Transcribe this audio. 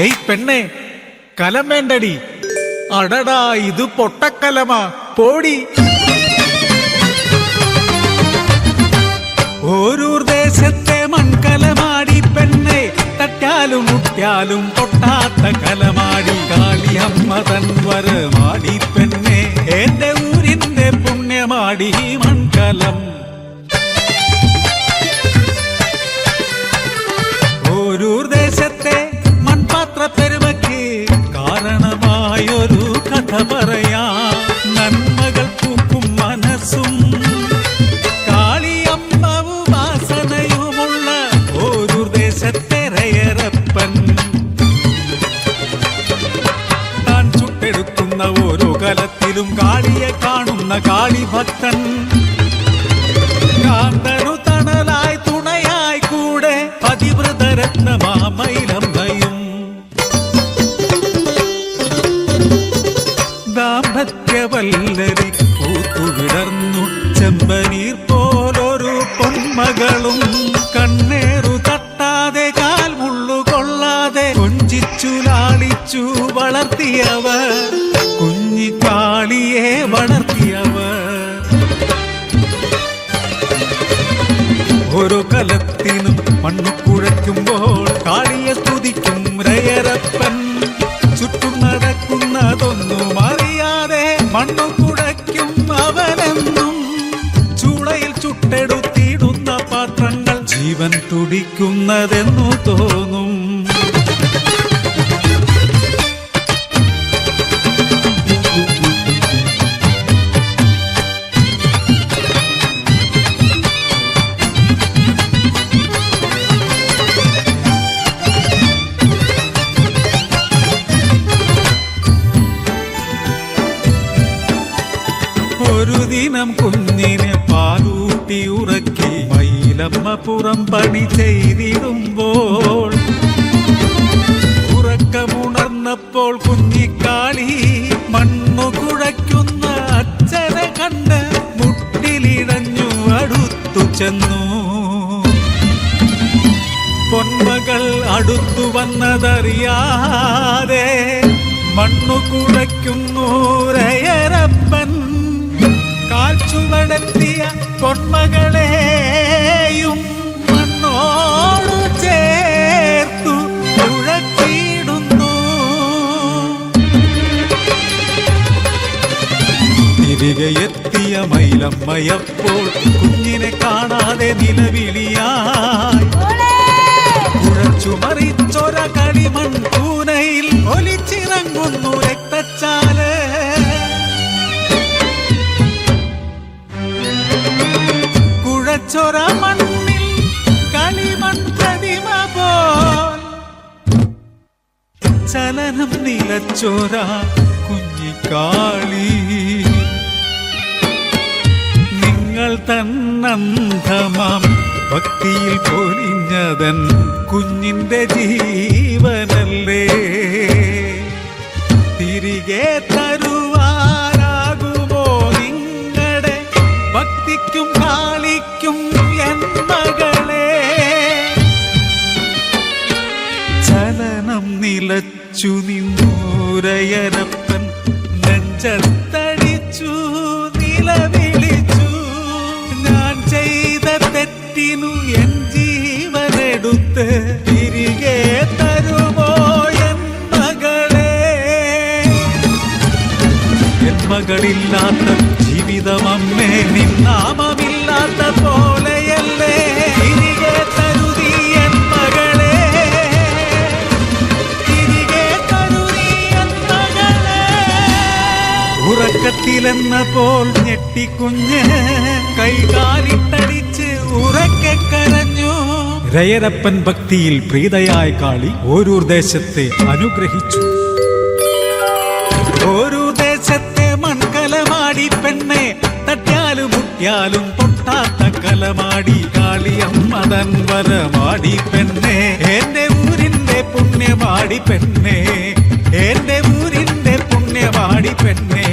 ഏയ് പെണ്ണെ, കലം വേണ്ടടി. അടടാ, ഇത് പൊട്ടക്കലമാ, പോടി. ഓരൂർ ദേശത്തെ മൺകലമാടി പെണ്ണെ, തട്ടാലും മുട്ടാലും പൊട്ടാത്ത കലമാടി. കാളിയമ്മ തൻ വരമാടി പെണ്ണെ, എന്റെ ഊരിന്റെ പുണ്യമാടി മൺകലം. ഓരൂർ ദേശത്തെ മൺപാത്ര പെരുമയ്ക്ക് കാരണമായൊരു കഥ പറയാം. നന്മകൾ പൂക്കും മനസ്സും കാളിയമ്മ ഉപാസനയുമുള്ള ഓരൂർ ദേശത്തെ രയരപ്പൻ. താൻ ചുട്ടെടുക്കുന്ന ഓരോ കലത്തിലും കാളിയെ കാണുന്ന കാളിഭക്തൻ. കാന്തനു തണലായി തുണയായി കൂടെ പതിവ്രതരത്നമാമയിലമ്മയും. ദാമ്പത്യവല്ലരി പൂത്തുവിടർന്നു ചെമ്പനീർ പോലൊരു പൊന്മകളും. കണ്ണേറു തട്ടാതെ കാൽ മുള്ളുകൊള്ളാതെ കൊഞ്ചിച്ചു ലാളിച്ചു വളർത്തിയവർ, കുഞ്ഞിക്കാളിയെ വളർത്തിയവർ. ഓരോ കലത്തിനും മണ്ണു കുഴയ്ക്കുമ്പോൾ കാളിയെ സ്തുതിക്കും രയരപ്പൻ. ചുറ്റും നടക്കുന്നതൊന്നും അറിയാതെ മണ്ണു കുഴയ്ക്കും അവനെന്നും. ചൂളയിൽ ചുട്ടെടുത്തിടുന്ന പാത്രങ്ങൾ ജീവൻ തുടിക്കുന്നതെന്നു തോന്നും. ഒരു ദിനം കുഞ്ഞിനെ പാലൂട്ടി ഉറക്കി മയിലമ്മ പുറം പണി ചെയ്തിടുമ്പോൾ, ഉറക്കമുണർന്നപ്പോൾ കുഞ്ഞിക്കാളി മണ്ണു കുഴയ്ക്കുന്ന അച്ഛനെ കണ്ട് മുട്ടിലിടഞ്ഞു അടുത്തു ചെന്നു. പൊന്മകൾ അടുത്തു വന്നതറിയാതെ മണ്ണു കുഴയ്ക്കുന്നു രയരപ്പൻ. കാൽച്ചുവടെത്തിയ പൊന്മകളെയും മണ്ണോടു ചേർത്തു കുഴച്ചിടുന്നു. തിരികെ എത്തിയ മയിലമ്മയപ്പോൾ കുഞ്ഞിനെ കാണാതെ നിലവിളിയായി. കുഴച്ചു മറിച്ചൊര കളിമൺ കൂനയിൽ ഒലിച്ചിറങ്ങുന്നു രക്തച്ചാല്. കുഴച്ചൊര മണ്ണിൽ കളിമൺ പ്രതിമ പോൽ ചലനം നിലച്ചൊര കുഞ്ഞിക്കാളി. നിങ്ങൾ തന്നന്ധമാം ഭക്തിയിൽ പൊലിഞ്ഞതൻ കുഞ്ഞിന്റെ ജീവനല്ലേ. തിരികെ തരുവാനാകുമോ നിങ്ങളുടെ ഭക്തിക്കും കാളിക്കും എൻ മകളെ. ചലനം നിലച്ചു നിന്നു രയരപ്പൻ, നെഞ്ചത്തടിച്ചു നിലവിളിച്ചു. ഞാൻ ചെയ്ത തെറ്റിനു എൻ ജീവനെടുത്ത് തിരികെ തരുമോ എൻ മകളെ. എൻ മകളില്ലാത്ത ജീവിതമമ്മേ നിന്നാമമില്ലാത്ത പോലെയല്ലേ. തിരികെ തരുതി എൻ മകളെ, തിരികെ തരുതി എൻ മകളെ. ഉറക്കത്തിലെന്ന പോൽ ഞെട്ടിക്കുഞ്ഞ് കൈകാലിട്ടടിച്ച് ഉറക്കെ കരഞ്ഞു. രയരപ്പൻ ഭക്തിയിൽ പ്രീതയായ കാളി ഓരൂർ ദേശത്തെ അനുഗ്രഹിച്ചു. ഓരോ ദേശത്തെ മൺകലമാടി പെണ്ണെ, തട്ടാലും മുട്ടിയാലും പൊട്ടാത്ത കലമാടി. കാളിയമ്മ തൻ വരമാടി പെണ്ണെ, എന്റെ ഊരിന്റെ പുണ്യമാടി പെണ്ണെ, എന്റെ ഊരിന്റെ പുണ്യമാടി പെണ്ണെ.